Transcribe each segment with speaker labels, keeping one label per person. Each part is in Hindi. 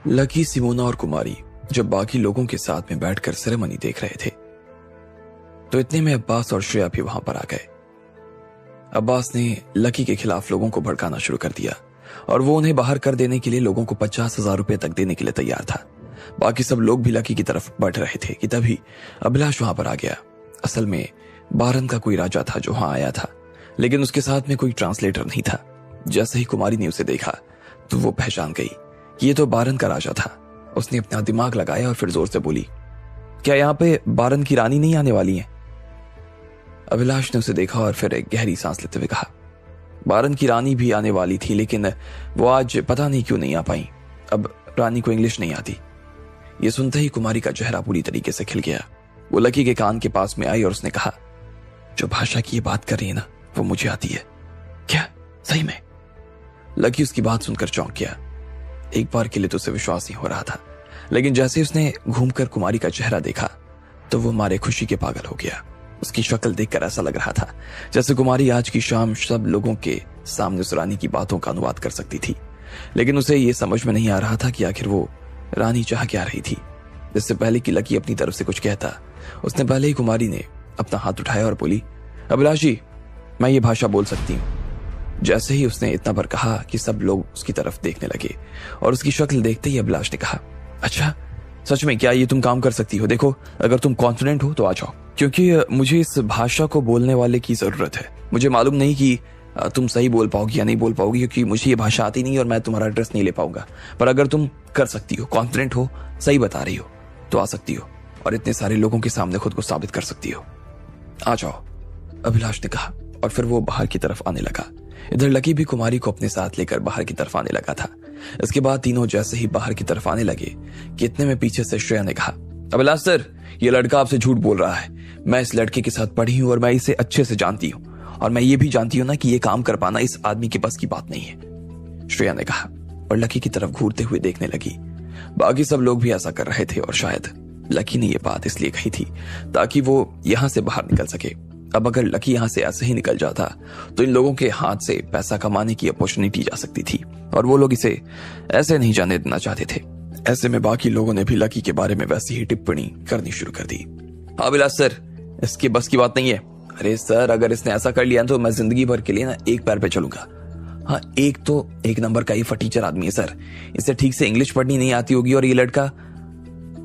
Speaker 1: लकी, सिमोना और कुमारी जब बाकी लोगों के साथ में बैठकर सेरेमनी देख रहे थे तो इतने में अब्बास और श्रेया भी वहां पर आ गए। अब्बास ने लकी के खिलाफ लोगों को भड़काना शुरू कर दिया और वो उन्हें बाहर कर देने के लिए लोगों को 50,000 रुपए तक देने के लिए तैयार था। बाकी सब लोग भी लकी की तरफ बढ़ रहे थे कि तभी अभिलाष वहां पर आ गया। असल में बारन का कोई राजा था जो वहां आया था, लेकिन उसके साथ में कोई ट्रांसलेटर नहीं था। जैसे ही कुमारी ने उसे देखा तो वो पहचान गई कि ये तो बारन का राजा था। उसने अपना दिमाग लगाया और फिर जोर से बोली, क्या यहाँ पे बारन की रानी नहीं आने वाली है? अभिलाष ने उसे देखा और फिर एक गहरी सांस लेते हुए कहा, बारन की रानी भी आने वाली थी, लेकिन वो आज पता नहीं क्यों नहीं आ पाई। अब रानी को इंग्लिश नहीं आती। ये सुनते ही कुमारी का चेहरा पूरी तरीके से खिल गया। वो लकी के कान के पास में आई और उसने कहा, जो भाषा की ये बात कर रही है ना, वो मुझे आती है। क्या? सही में? लकी उसकी बात सुनकर चौंक गया। एक बार के लिए तो उसे विश्वास नहीं हो रहा था, लेकिन जैसे उसने घूमकर कुमारी का चेहरा देखा तो वो मारे खुशी के पागल हो गया। उसकी शक्ल देखकर ऐसा लग रहा था जैसे कुमारी आज की शाम सब लोगों के सामने उस रानी की बातों का अनुवाद कर सकती थी। लेकिन उसे ये समझ में नहीं आ रहा था कि आखिर वो रानी चाह क्या रही थी। इससे पहले कि लकी अपनी तरफ से कुछ कहता, उसने पहले ही कुमारी ने अपना हाथ उठाया और बोली, अभिलाष जी, मैं ये भाषा बोल सकती हूँ। जैसे ही उसने इतना पर कहा कि सब लोग उसकी तरफ देखने लगे और उसकी शक्ल देखते ही अभिलाष ने कहा, अच्छा सच में क्या ये तुम काम कर सकती हो? देखो, अगर तुम कॉन्फिडेंट हो तो आ जाओ, क्योंकि मुझे इस भाषा को बोलने वाले की जरूरत है। मुझे मालूम नहीं कि तुम सही बोल पाओगी या नहीं बोल पाओगी, क्योंकि मुझे ये भाषा आती नहीं और मैं तुम्हारा एड्रेस नहीं ले पाऊंगा। पर अगर तुम कर सकती हो, कॉन्फिडेंट हो, सही बता रही हो, तो आ सकती हो और इतने सारे लोगों के सामने खुद को साबित कर सकती हो। आ जाओ, अभिलाष ने कहा और फिर वो बाहर की तरफ आने लगा। इधर लकी भी कुमारी को अपने साथ लेकर बाहर की तरफ आने लगा था। इसके बाद तीनों जैसे ही बाहर की तरफ आने लगे कि इतने में पीछे से श्रेया ने कहा, अभिलाष सर, ये लड़का आपसे झूठ बोल रहा है। मैं इस लड़के के साथ पढ़ी हूं और मैं इसे अच्छे से जानती हूं, और मैं ये भी जानती हूं ना कि ये काम कर पाना इस आदमी के बस की बात नहीं है, श्रेया ने कहा और लकी की तरफ घूरते हुए देखने लगी। बाकी सब लोग भी ऐसा कर रहे थे और शायद लकी ने ये बात इसलिए कही थी ताकि वो यहां से बाहर निकल सके। अब अगर लकी यहां से ऐसे ही निकल जाता तो इन लोगों के हाथ से पैसा कमाने की अपॉर्चुनिटी जा सकती थी और वो लोग इसे ऐसे नहीं जाने देना चाहते थे। ऐसे में बाकी लोगों ने भी लकी के बारे में वैसी ही टिप्पणी करनी शुरू कर दी। अभिलाष सर, इसके बस की बात नहीं है। अरे सर, अगर इसने ऐसा कर लिया तो मैं जिंदगी भर के लिए ना एक पैर पे चलूंगा। हाँ, एक तो एक नंबर का ही फटीचर आदमी है सर। इसे ठीक से इंग्लिश पढ़नी नहीं आती होगी और ये लड़का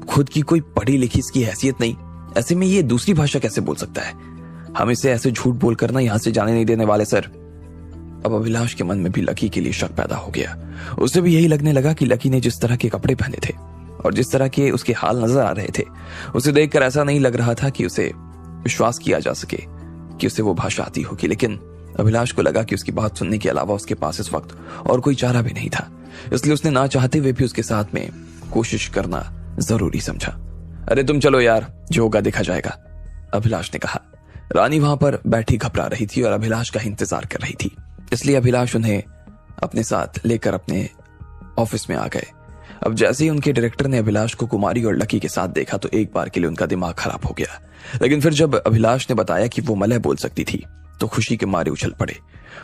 Speaker 1: खुद की कोई पढ़ी लिखी इसकी हैसियत नहीं। ऐसे में ये दूसरी भाषा कैसे बोल सकता है? हम इसे ऐसे झूठ बोलकर ना यहां से जाने नहीं देने वाले सर। अब अभिलाष के मन में भी लकी के लिए शक पैदा हो गया। उसे भी यही लगने लगा कि लकी ने जिस तरह के कपड़े पहने थे और जिस तरह के उसके हाल नजर आ रहे थे, उसे देखकर ऐसा नहीं लग रहा था कि उसे विश्वास किया जा सके कि उसे वो भाषा आती होगी। लेकिन अभिलाष को लगा कि उसकी बात सुनने के अलावा उसके पास इस वक्त और कोई चारा भी नहीं था, इसलिए उसने ना चाहते हुए भी उसके साथ में कोशिश करना जरूरी समझा। अरे तुम चलो यार, जो होगा देखा जाएगा, अभिलाष ने कहा। रानी वहां पर बैठी घबरा रही थी और अभिलाष का इंतजार कर रही थी, इसलिए अभिलाष उन्हें अपने साथ लेकर अपने ऑफिस में आ गए। अब जैसे ही उनके डायरेक्टर ने अभिलाष को कुमारी और लकी के साथ देखा तो एक बार के लिए उनका दिमाग खराब हो गया। लेकिन फिर जब अभिलाष ने बताया कि वो मलय बोल सकती थी तो खुशी के मारे उछल पड़े।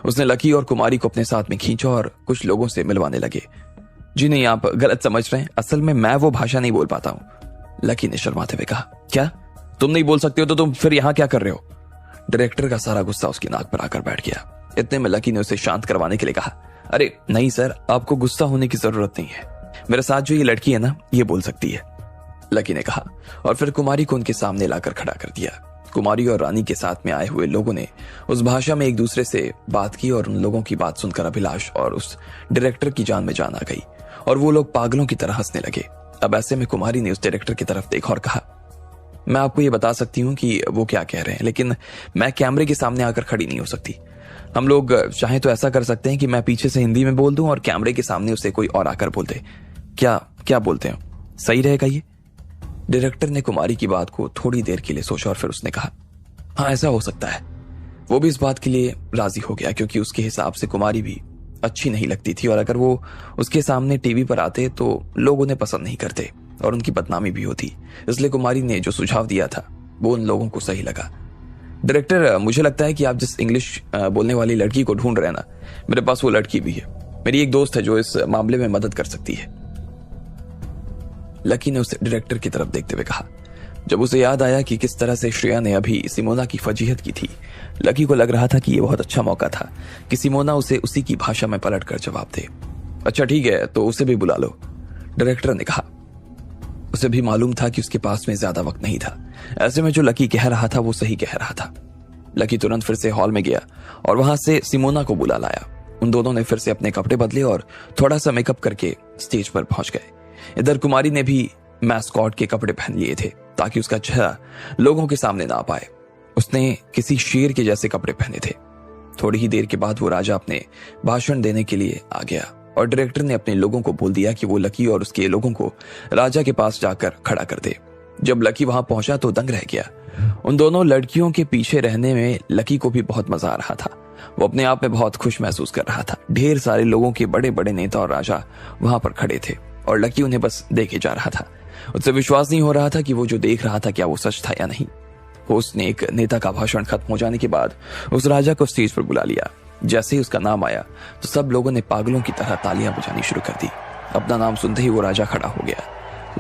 Speaker 1: उसने लकी और कुमारी को अपने साथ में खींचा और कुछ लोगों से मिलवाने लगे। जी नहीं, आप गलत समझ रहे हैं, असल में मैं वो भाषा नहीं बोल पाता हूँ, लकी ने शर्माते हुए कहा। क्या तुम नहीं बोल सकते हो तो तुम फिर यहाँ क्या कर रहे हो? डायरेक्टर का सारा गुस्सा उसकी नाक पर आकर बैठ गया। इतने में लकी ने उसे शांत करवाने के लिए कहा, अरे नहीं सर, आपको गुस्सा होने की जरूरत नहीं है। मेरे साथ जो ये लड़की है ना, ये बोल सकती है, लकी ने कहा और फिर कुमारी को उनके सामने लाकर खड़ा कर दिया। कुमारी और रानी के साथ में आए हुए लोगों ने उस भाषा में एक दूसरे से बात की और उन लोगों की बात सुनकर अभिलाष और उस डायरेक्टर की जान में जान आ गई और वो लोग पागलों की तरह हंसने लगे। अब ऐसे में कुमारी ने उस डायरेक्टर की तरफ देखा और कहा, मैं आपको ये बता सकती हूँ कि वो क्या कह रहे हैं, लेकिन मैं कैमरे के सामने आकर खड़ी नहीं हो सकती। हम लोग चाहे तो ऐसा कर सकते हैं कि मैं पीछे से हिंदी में बोल दूं और कैमरे के सामने उसे कोई और आकर बोल दे। क्या बोलते हो, सही रहेगा ये? डायरेक्टर ने कुमारी की बात को थोड़ी देर के लिए सोचा और फिर उसने कहा, हाँ ऐसा हो सकता है। वो भी इस बात के लिए राजी हो गया क्योंकि उसके हिसाब से कुमारी भी अच्छी नहीं लगती थी और अगर वो उसके सामने टीवी पर आते तो लोग उन्हें पसंद नहीं करते और उनकी बदनामी भी होती। इसलिए कुमारी ने जो सुझाव दिया था वो उन लोगों को सही लगा। डायरेक्टर, मुझे लगता है कि आप जिस इंग्लिश बोलने वाली लड़की को ढूंढ रहे हैं ना, मेरे पास वो लड़की भी है। मेरी एक दोस्त है जो इस मामले में मदद कर सकती है। लकी ने उस डायरेक्टर की तरफ देखते हुए कहा। जब उसे याद आया कि किस तरह से श्रेया ने अभी सिमोना की फजीहत की थी, लकी को लग रहा था कि यह बहुत अच्छा मौका था कि सिमोना उसे उसी की भाषा में पलट कर जवाब दे। अच्छा ठीक है, तो उसे भी बुला लो, डायरेक्टर ने कहा। उसे भी मालूम था कि उसके पास में ज्यादा वक्त नहीं था। ऐसे में जो लकी कह रहा था वो सही कह रहा था। लकी तुरंत फिर से हॉल में गया और वहां से सिमोना को बुला लाया। उन दोनों ने फिर से अपने कपड़े बदले और थोड़ा सा मेकअप करके स्टेज पर पहुंच गए। इधर कुमारी ने भी मैस्कॉट के कपड़े पहन लिए थे ताकि उसका चेहरा लोगों के सामने ना पाए। उसने किसी शेर के जैसे कपड़े पहने थे। थोड़ी ही देर के बाद वो राजा अपने भाषण देने के लिए आ गया और डायरेक्टर ने अपने लोगों को बोल दिया कि वो लकी और उसके लोगों को राजा के पास जाकर खड़ा कर दे। जब लकी वहां पहुंचा तो दंग रह गया। उन दोनों लड़कियों के पीछे रहने में लकी को भी बहुत मजा आ रहा था। वो अपने आप में बहुत खुश महसूस कर रहा था। ढेर सारे लोगों के बड़े बड़े नेता और राजा वहां पर खड़े थे और लकी उन्हें बस देखे जा रहा था। उससे विश्वास नहीं हो रहा था कि वो जो देख रहा था क्या वो सच था या नहीं। होस्ट ने एक नेता का भाषण खत्म हो जाने के बाद उस राजा को स्टेज पर बुला लिया। जैसे ही उसका नाम आया तो सब लोगों ने पागलों की तरह तालियां बजानी शुरू कर दी। अपना नाम सुनते ही वो राजा खड़ा हो गया।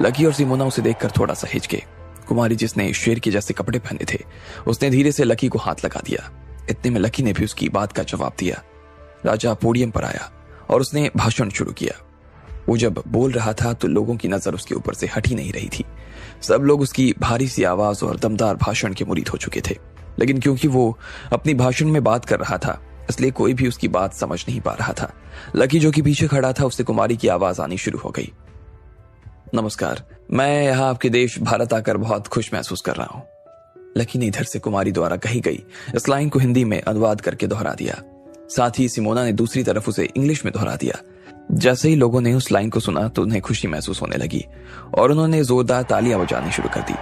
Speaker 1: लकी और सिमोना उसे देखकर थोड़ा सा हिच गए। कुमारी, जिसने शेर के जैसे कपड़े पहने थे, उसने धीरे से लकी को हाथ लगा दिया। इतने में लकी ने भी उसकी बात का जवाब दिया। राजा पोडियम पर आया और उसने भाषण शुरू किया। वो जब बोल रहा था तो लोगों की नजर उसके ऊपर से हटी नहीं रही थी। सब लोग उसकी भारी सी आवाज और दमदार भाषण के मुरीद हो चुके थे, लेकिन क्योंकि वो अपनी भाषण में बात कर रहा था इसलिए कोई भी उसकी बात समझ नहीं पा रहा था। लकी जो कि पीछे खड़ा था, उससे कुमारी की आवाज आनी शुरू हो गई। नमस्कार, मैं यहाँ आपके देश भारत आकर बहुत खुश महसूस कर रहा हूँ। लकी ने इधर से कुमारी द्वारा कही गई इस लाइन को हिंदी में अनुवाद करके दोहरा दिया। साथ ही सिमोना ने दूसरी तरफ उसे इंग्लिश में दोहरा दिया। जैसे ही लोगों ने उस लाइन को सुना तो उन्हें खुशी महसूस होने लगी और उन्होंने जोरदार तालियां बजानी शुरू कर दी।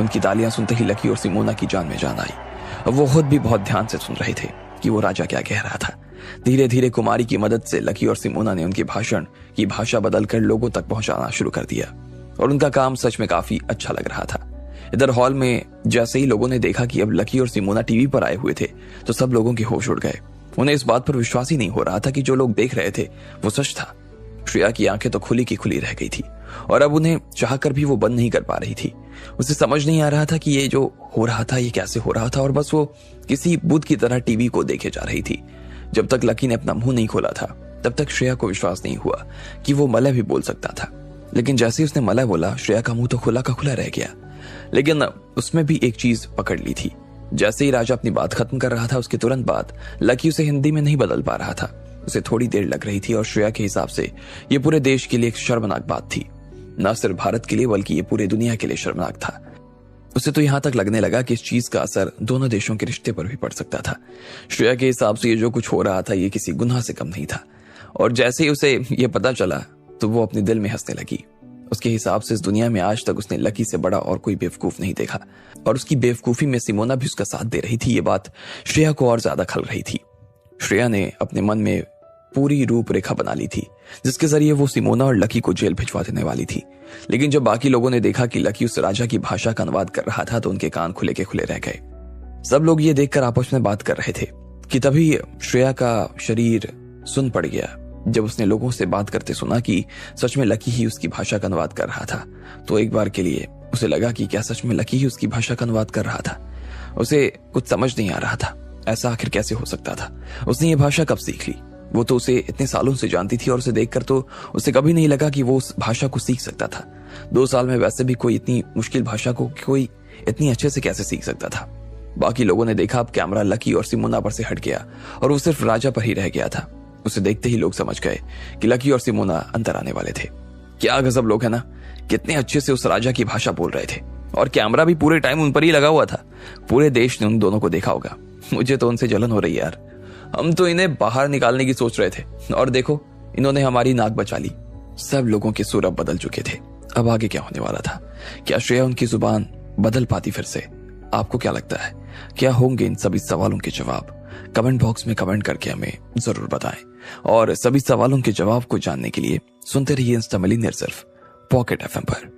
Speaker 1: उनकी तालियां सुनते ही लकी और सिमोना की जान में जान आई। अब वो खुद भी बहुत ध्यान से सुन रहे थे कि वो राजा क्या कह रहा था। धीरे धीरे कुमारी की मदद से लकी और सिमोना ने उनके भाषण की भाषा बदलकर लोगों तक पहुंचाना शुरू कर दिया और उनका काम सच में काफी अच्छा लग रहा था। इधर हॉल में जैसे ही लोगों ने देखा कि अब लकी और सिमोना टीवी पर आए हुए थे तो सब लोगों के होश उड़ गए। उन्हें इस बात पर विश्वास ही नहीं हो रहा था कि जो लोग देख रहे थे वो सच था। श्रेया की आंखें तो खुली की खुली रह गई थी और अब उन्हें चाहकर भी वो बंद नहीं कर पा रही थी। उसे समझ नहीं आ रहा था कि ये जो हो रहा था ये कैसे हो रहा था और बस वो किसी बुद्ध की तरह टीवी को देखे जा रही थी। जब तक लकी ने अपना मुंह नहीं खोला था तब तक श्रेया को विश्वास नहीं हुआ कि वो मलय भी बोल सकता था, लेकिन जैसे ही उसने मलय बोला श्रेया का मुंह तो खुला का खुला रह गया। लेकिन उसमें भी एक चीज पकड़ ली थी। जैसे ही राजा अपनी बात खत्म कर रहा था उसके तुरंत बाद लकी उसे हिंदी में नहीं बदल पा रहा था। उसे थोड़ी देर लग रही थी और श्रेया के हिसाब से ये पूरे देश के लिए एक शर्मनाक बात थी। न सिर्फ भारत के लिए बल्कि ये पूरे दुनिया के लिए शर्मनाक था। उसे तो यहां तक लगने लगा कि इस चीज का असर दोनों देशों के रिश्ते पर भी पड़ सकता था। श्रेया के हिसाब से ये जो कुछ हो रहा था ये किसी गुनाह से कम नहीं था और जैसे ही उसे ये पता चला तो वो अपने दिल में हंसने लगी। उसके हिसाब से इस दुनिया में आज तक उसने लकी से बड़ा और कोई बेवकूफ नहीं देखा और उसकी बेवकूफी में सिमोना भी उसका साथ दे रही थी। ये बात श्रेया को और ज्यादा खल रही थी। श्रेया ने अपने मन में पूरी रूपरेखा बना ली थी जिसके जरिए वो सिमोना और लकी को जेल भिजवा देने वाली थी। लेकिन जब बाकी लोगों ने देखा कि लकी उस राजा की भाषा का अनुवाद कर रहा था तो उनके कान खुले के खुले रह गए। सब लोग ये देखकर आपस में बात कर रहे थे कि तभी श्रेया का शरीर सुन पड़ गया। जब उसने लोगों से बात करते सुना कि सच में लकी ही उसकी भाषा का अनुवाद कर रहा था तो एक बार के लिए उसे लगा कि क्या सच में लकी ही उसकी भाषा का अनुवाद कर रहा था। उसे कुछ समझ नहीं आ रहा था, ऐसा आखिर कैसे हो सकता था। उसने ये भाषा कब सीख ली? वो तो उसे इतने सालों से जानती थी और उसे देखकर तो उसे कभी नहीं लगा कि वो उस भाषा को सीख सकता था। 2 साल में वैसे भी कोई इतनी मुश्किल भाषा को कोई इतनी अच्छे से कैसे सीख सकता था। बाकी लोगों ने देखा अब कैमरा लकी और सिमोना पर से हट गया और वो सिर्फ राजा पर ही रह गया था। उसे देखते ही लोग समझ गए कि लकी और सिमोना अंदर आने वाले थे। क्या गजब लोग है ना, कितने अच्छे से उस राजा की भाषा बोल रहे थे और कैमरा भी पूरे टाइम उन पर ही लगा हुआ था। पूरे देश ने उन दोनों को देखा होगा। मुझे तो उनसे जलन हो रही है यार। हम तो इन्हें बाहर निकालने की सोच रहे थे और देखो इन्होंने हमारी नाक बचा ली। सब लोगों के सुर अब बदल चुके थे। अब आगे क्या होने वाला था? क्या श्रेया उनकी जुबान बदल पाती फिर से? आपको क्या लगता है, क्या होंगे इन सभी सवालों के जवाब? कमेंट बॉक्स में कमेंट करके हमें जरूर बताएं और सभी सवालों के जवाब को जानने के लिए सुनते रहिए इंस्टा मिलियनेयर सिर्फ पॉकेट एफएम पर।